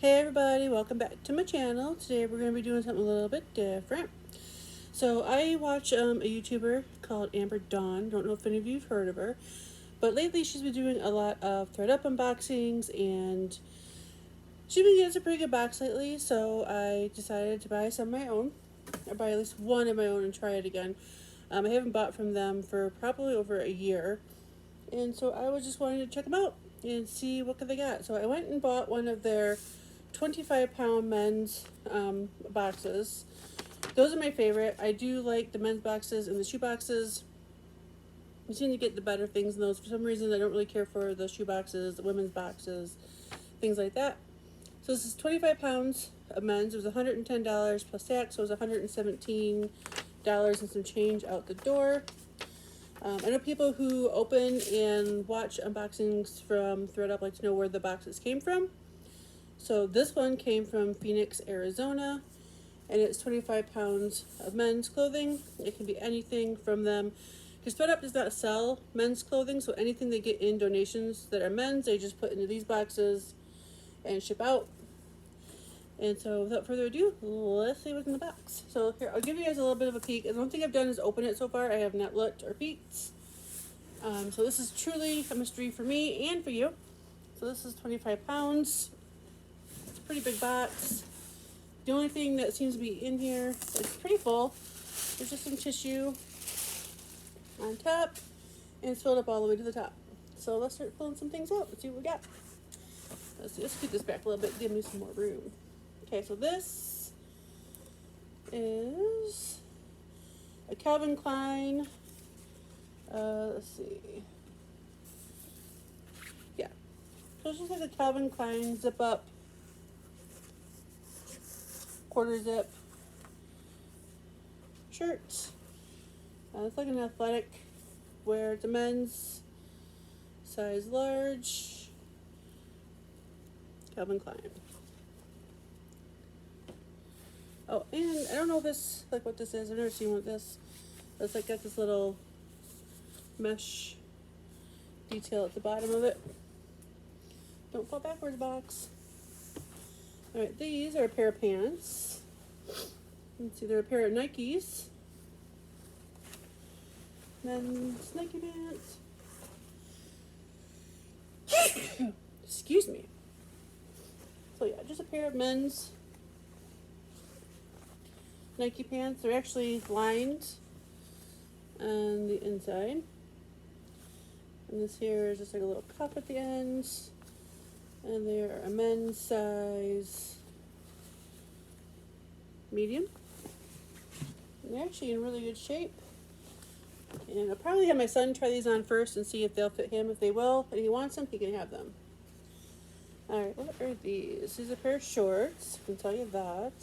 Hey everybody, welcome back to my channel. Today we're going to be doing something a little bit different. So I watch a YouTuber called Amber Dawn. Don't know if any of you have heard of her. But lately she's been doing a lot of ThredUp unboxings and she's been getting some pretty good box lately. So I decided to buy some of my own. Or buy at least one of my own and try it again. I haven't bought from them for probably over a year. And so I was just wanting to check them out and see what they got. So I went and bought one of their 25-pound men's boxes. Those are my favorite. I do like the men's boxes and the shoe boxes. You seem to get the better things in those. For some reason, I don't really care for the shoe boxes, the women's boxes, things like that. So this is 25 pounds of men's. It was $110 plus tax, so it was $117 and some change out the door. I know people who open and watch unboxings from ThredUp like to know where the boxes came from. So this one came from Phoenix, Arizona, and it's 25 pounds of men's clothing. It can be anything from them, because ThredUp does not sell men's clothing, so anything they get in donations that are men's, they just put into these boxes and ship out. And so without further ado, let's see what's in the box. So here, I'll give you guys a little bit of a peek. The one thing I've done is open it so far. I have not looked or peeked. So this is truly a mystery for me and for you. So this is 25 pounds. It's a pretty big box. The only thing that seems to be in here is pretty full. There's just some tissue on top, and it's filled up all the way to the top. So let's start pulling some things out. Let's see what we got. Let's scoot this back a little bit, give me some more room. Okay, so this is a Calvin Klein. Let's see. Yeah. So it's just like a Calvin Klein zip up, quarter zip shirt. It's like an athletic wear. It's a men's size large. Calvin Klein. Oh, and I don't know if this, like what this is. I've never seen one of this. It's like got this little mesh detail at the bottom of it. Don't fall backwards, box. Alright, these are a pair of pants. Let's see, they're a pair of Nikes. Men's Nike pants. Excuse me. So yeah, just a pair of men's Nike pants. They're actually lined on the inside. And this here is just like a little cuff at the ends. And they are a men's size medium. And they're actually in really good shape. And I'll probably have my son try these on first and see if they'll fit him. If they will, and he wants them, he can have them. Alright, what are these? These are a pair of shorts. I can tell you that.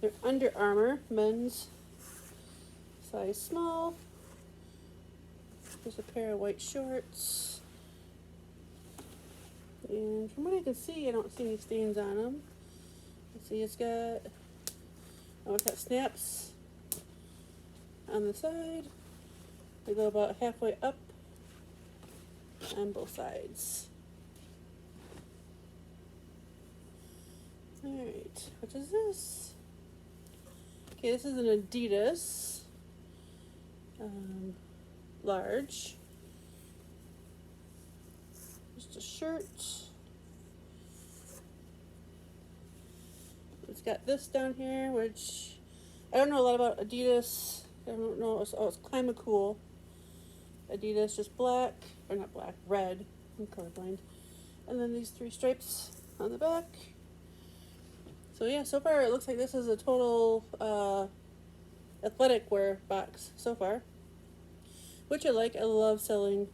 They're Under Armour, men's size small. There's a pair of white shorts. And from what I can see, I don't see any stains on them. Let's see, it's got snaps on the side. They go about halfway up on both sides. Alright, what is this? Okay, this is an Adidas large. Just a shirt. It's got this down here, which I don't know a lot about Adidas. I don't know. It's Climate Cool. Adidas, just black, or not black, red. I'm colorblind. And then these 3 stripes on the back. So yeah, so far it looks like this is a total athletic wear box so far, which I like. I love selling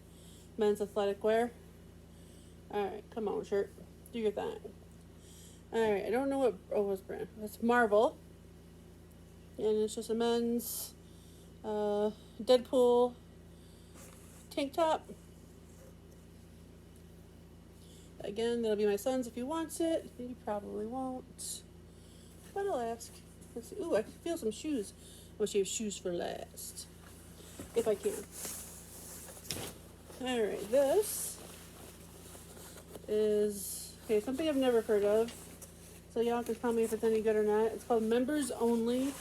men's athletic wear. Alright, come on, shirt. Do your thing. Alright, I don't know what's brand. It's Marvel. And it's just a men's Deadpool tank top. Again, that'll be my son's if he wants it. He probably won't, but I'll ask. Let's see. Ooh, I can feel some shoes. I'll save shoes for last, if I can. Alright, this is, okay, something I've never heard of. So y'all can tell me if it's any good or not. It's called Members Only.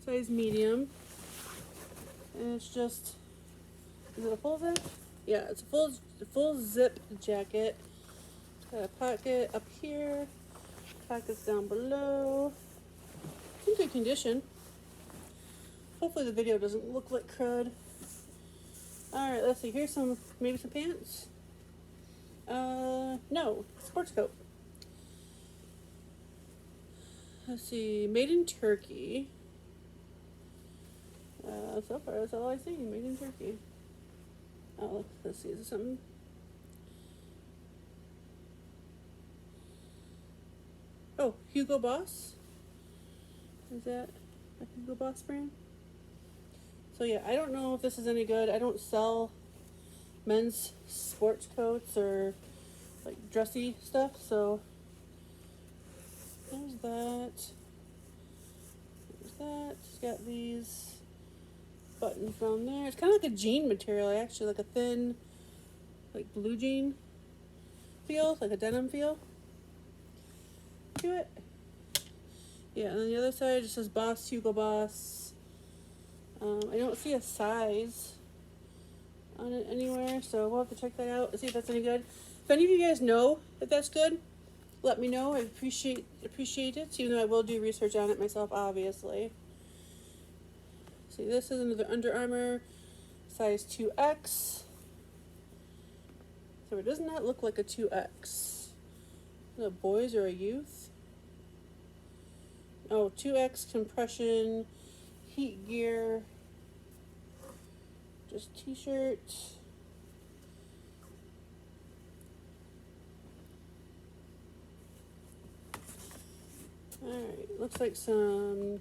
Size medium. And it's just, is it a full zip? Yeah, it's a full zip jacket. It's got a pocket up here. Pockets down below. It's in good condition. Hopefully the video doesn't look like crud. Alright, let's see. Here's maybe some pants. No. Sports coat. Let's see. Made in Turkey. So far, that's all I see. Made in Turkey. Oh, let's see. Is this something? Oh, Hugo Boss. Is that a Hugo Boss brand? So yeah, I don't know if this is any good. I don't sell men's sports coats or like dressy stuff, so there's that. There's that. It's got these buttons down there. It's kind of like a jean material, actually, like a thin, like blue jean feel, like a denim feel to it. Yeah, and then the other side just says Boss, Hugo Boss. I don't see a size on it anywhere, so we'll have to check that out and see if that's any good. If any of you guys know if that's good, let me know. I appreciate it, even though I will do research on it myself, obviously. See, this is another Under Armour, size 2X. So it does not look like a 2X. Is it a boys or a youth? Oh, 2X compression, heat gear, just t-shirt. Alright, looks like some,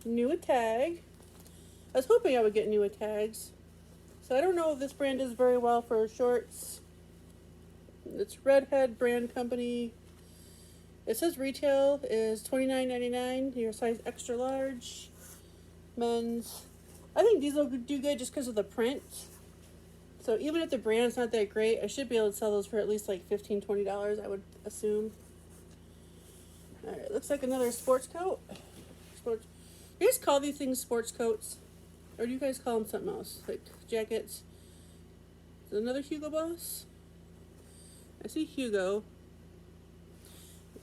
new tag. I was hoping I would get new tags. So I don't know if this brand does very well for shorts. It's Redhead brand company. It says retail is $29.99. Your size extra large. Men's. I think these will do good just because of the print. So even if the brand's not that great, I should be able to sell those for at least like $15, $20, I would assume. Alright, looks like another sports coat. Sports. You guys call these things sports coats? Or do you guys call them something else? Like jackets? Is it another Hugo Boss? I see Hugo.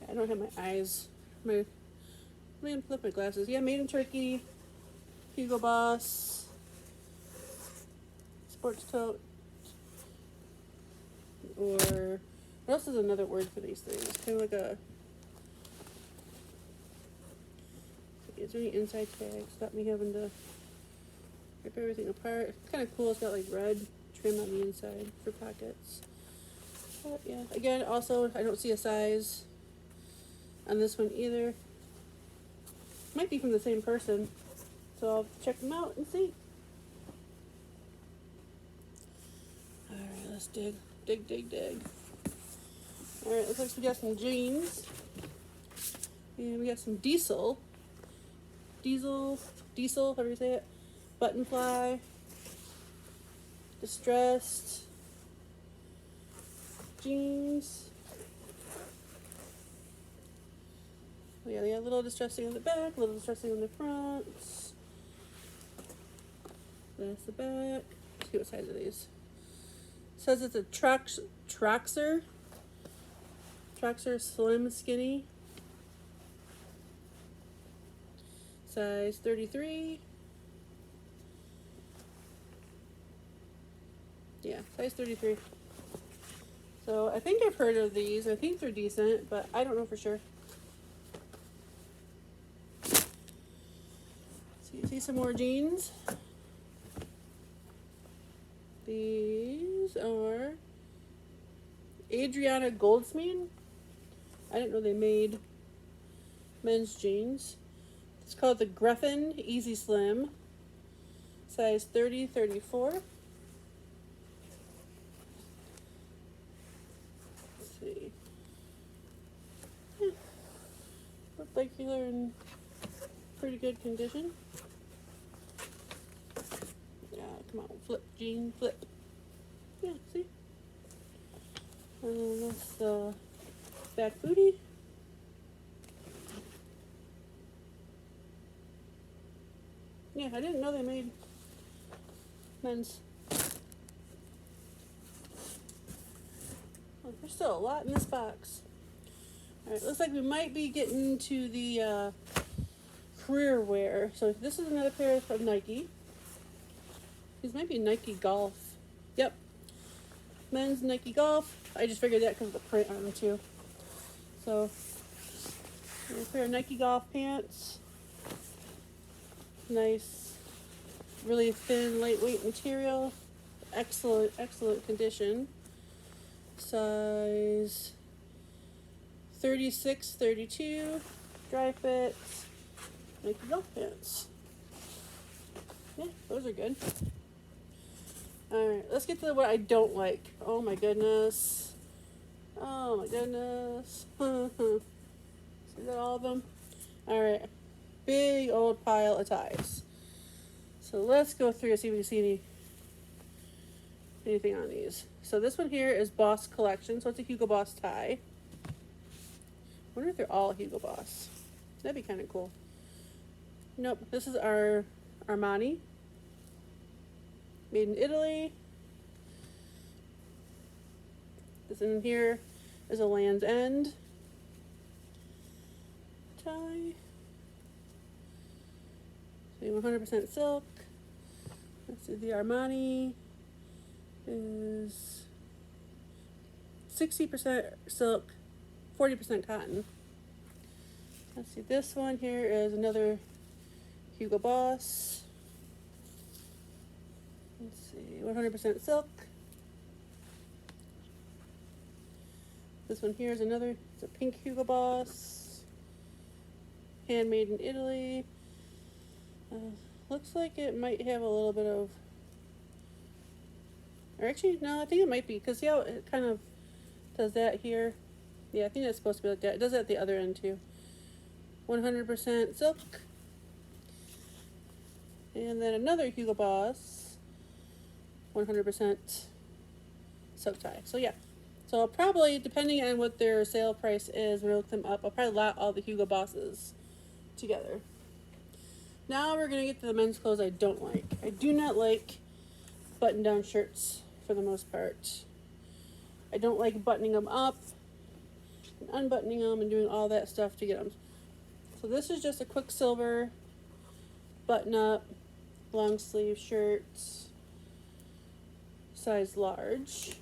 I don't have my eyes. Let me flip my glasses. Yeah, Made in Turkey. Hugo Boss. Sports coat. Or what else is another word for these things? Kind of like a. Is there any inside tags? Stop me having to rip everything apart. It's kind of cool. It's got like red trim on the inside for pockets. But yeah, again, also I don't see a size on this one either. Might be from the same person, so I'll check them out and see. Alright, let's dig. Alright, looks like we got some jeans. And we got some diesel, however you say it. Button fly. Distressed. Jeans. Yeah, they got a little distressing on the back, a little distressing on the front. That's the back. Let's see what size are these. It says it's a Traxxer Slim Skinny. Size 33. Yeah, size 33. So I think I've heard of these. I think they're decent, but I don't know for sure. So you see some more jeans. These are Adriana Goldsmith. I didn't know they made men's jeans. It's called the Griffin Easy Slim. Size 30, 34. Let's see. Look like they're in pretty good condition. Yeah, come on, flip, jean, flip. Yeah, see? And then this back booty. Yeah, I didn't know they made men's. Oh, there's still a lot in this box. Alright, looks like we might be getting to the career wear. So this is another pair of Nike. These might be Nike Golf. Yep. Men's Nike Golf. I just figured that because of the print on them too. So, a pair of Nike Golf pants. Nice, really thin, lightweight material. Excellent, excellent condition. Size 36, 32. Dry fit. Nike Golf pants. Yeah, those are good. Alright, let's get to what I don't like. Oh my goodness. Oh my goodness. See that all of them? Alright. Big old pile of ties. So let's go through and see if we can see anything on these. So this one here is Boss Collection. So it's a Hugo Boss tie. I wonder if they're all Hugo Boss. That'd be kind of cool. Nope. This is our Armani. Made in Italy. This in here is a Land's End tie. 100% silk. Let's see, the Armani is 60% silk, 40% cotton. Let's see, this one here is another Hugo Boss. Let's see, 100% silk. This one here is another, it's a pink Hugo Boss. Handmade in Italy. Looks like it might have a little bit of, or actually, no, I think it might be, because see how it kind of does that here? Yeah, I think that's supposed to be like that. It does that at the other end too. 100% silk. And then another Hugo Boss, 100% silk tie. So yeah, so I'll probably, depending on what their sale price is, when I look them up, I'll probably lot all the Hugo Bosses together. Now we're going to get to the men's clothes I don't like. I do not like button-down shirts for the most part. I don't like buttoning them up and unbuttoning them and doing all that stuff to get them. So this is just a Quicksilver button-up, long sleeve shirt, size large.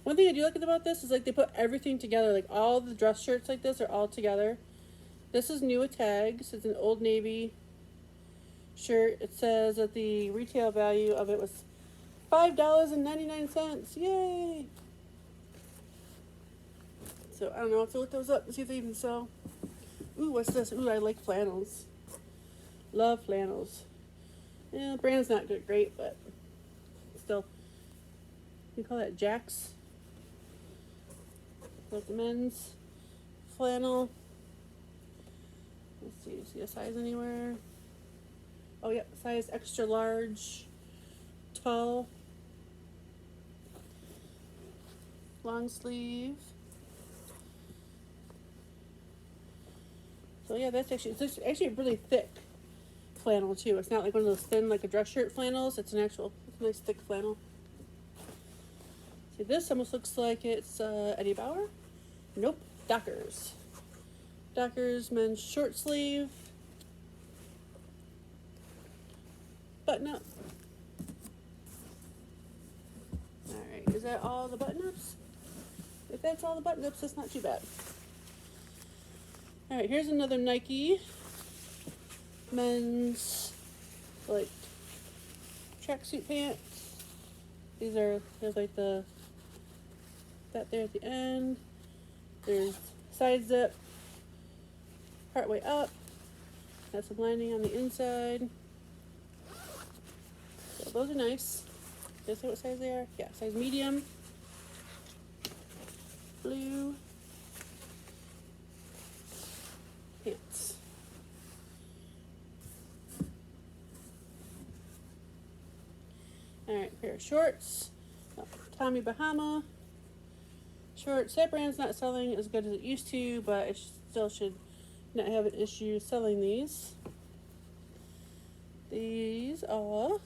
One thing I do like about this is like they put everything together, like all the dress shirts like this are all together. This is new with tags. It's an Old Navy shirt. It says that the retail value of it was $5.99. Yay! So I don't know. I have to look those up and see if they even sell. Ooh, what's this? Ooh, I like flannels. Love flannels. Yeah, the brand's not good, great, but still. You call that Jack's? Like the men's flannel. Let's see, see a size anywhere? Oh, yep, size extra large, tall, long sleeve. So yeah, that's it's actually a really thick flannel too. It's not like one of those thin, like a dress shirt flannels. It's a nice thick flannel. See, this almost looks like it's Eddie Bauer. Nope, Dockers. Dockers men's short sleeve, button up. Alright, is that all the button ups? If that's all the button ups, that's not too bad. Alright, here's another Nike men's like tracksuit pants. There's like that there at the end. There's side zip. Part way up. Has some lining on the inside. So those are nice. Did I say what size they are? Yeah, size medium. Blue. Pants. Alright, pair of shorts. Tommy Bahama. shorts. That brand's not selling as good as it used to, but it still should not have an issue selling these. These are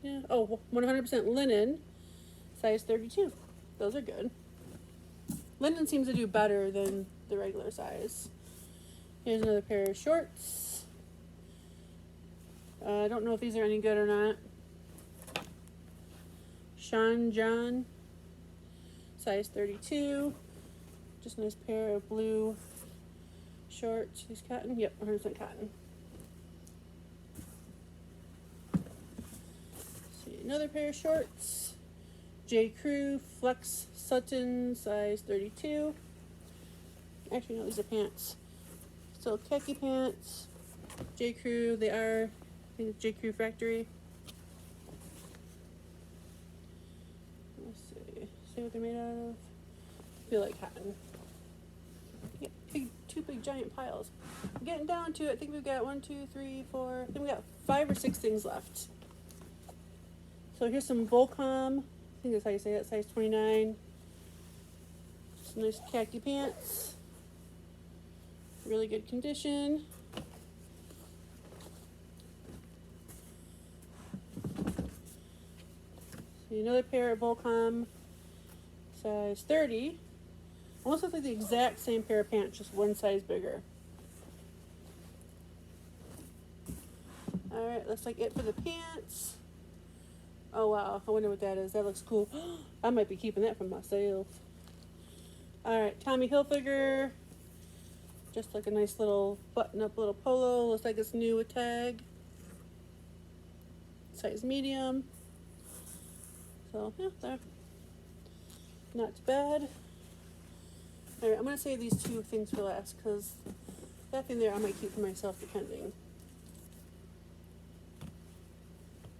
100% linen, size 32. Those are good. Linen seems to do better than the regular size. Here's another pair of shorts. I don't know if these are any good or not. Sean John, size 32. Just a nice pair of blue shorts. These cotton? Yep, 100% cotton. See, another pair of shorts. J. Crew Flex Sutton, size 32. Actually, no, these are pants. So khaki pants. J. Crew, they are, I think it's J. Crew Factory. Let's see what they're made out of. I feel like cotton. Yeah, two big giant piles. I'm getting down to it. I think we've got 1, 2, 3, 4. I think we got 5 or 6 things left. So here's some Volcom. I think that's how you say it. Size 29. Some nice khaki pants. Really good condition. See, another pair of Volcom, size 30. Almost looks like the exact same pair of pants, just one size bigger. Alright, looks like it for the pants. Oh wow, I wonder what that is. That looks cool. I might be keeping that for myself. Alright, Tommy Hilfiger. Just like a nice little button-up little polo. Looks like it's new with tag. Size medium. So, yeah, there. Not too bad. Alright, I'm going to save these 2 things for last because that thing there I might keep for myself depending.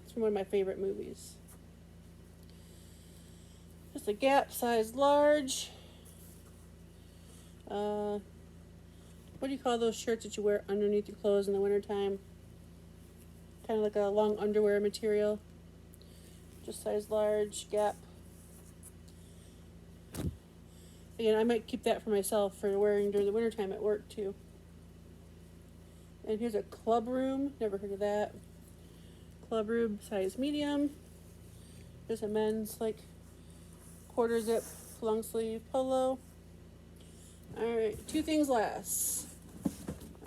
It's from one of my favorite movies. Just a Gap, size large. What do you call those shirts that you wear underneath your clothes in the wintertime? Kind of like a long underwear material. Just size large, Gap. Again, I might keep that for myself for wearing during the wintertime at work too. And here's a Club Room. Never heard of that. Club Room, size medium. There's a men's like quarter zip long sleeve polo. Alright, 2 things last.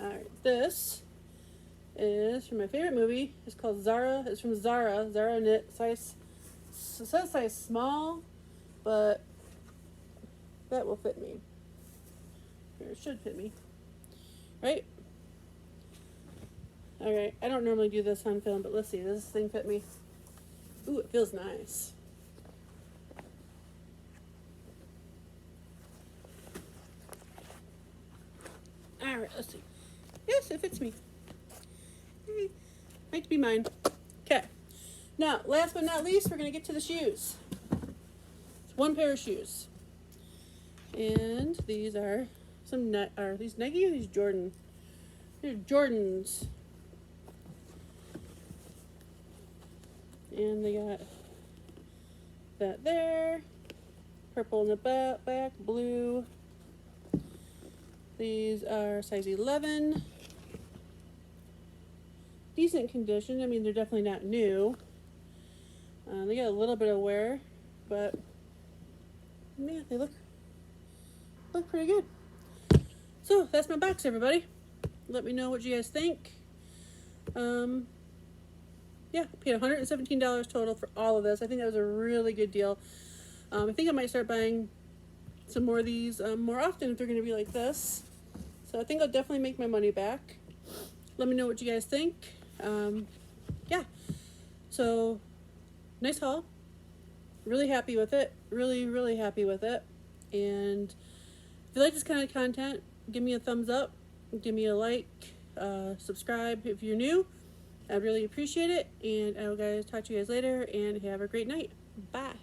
Alright, this is from my favorite movie. It's called Zara. It's from Zara. Zara knit. Size, it says size small, but that will fit me. Or it should fit me. Right? Alright, I don't normally do this on film, but let's see. Does this thing fit me? Ooh, it feels nice. Alright, let's see. Yes, it fits me. Might be mine. Okay. Now, last but not least, we're going to get to the shoes. It's 1 pair of shoes. And these are are these Nike or these Jordan? They're Jordans. And they got that there. Purple in the back, blue. These are size 11. Decent condition. I mean, they're definitely not new. They got a little bit of wear, but man, they look pretty good. So that's my box, everybody. Let me know what you guys think. Yeah, paid $117 total for all of this. I think that was a really good deal. I think I might start buying some more of these more often if they're going to be like this. So I think I'll definitely make my money back. Let me know what you guys think. Yeah. So, nice haul. Really happy with it. Really, really happy with it. And if you like this kind of content, give me a thumbs up. Give me a like. Subscribe if you're new. I really appreciate it. And I will talk to you guys later. And have a great night. Bye.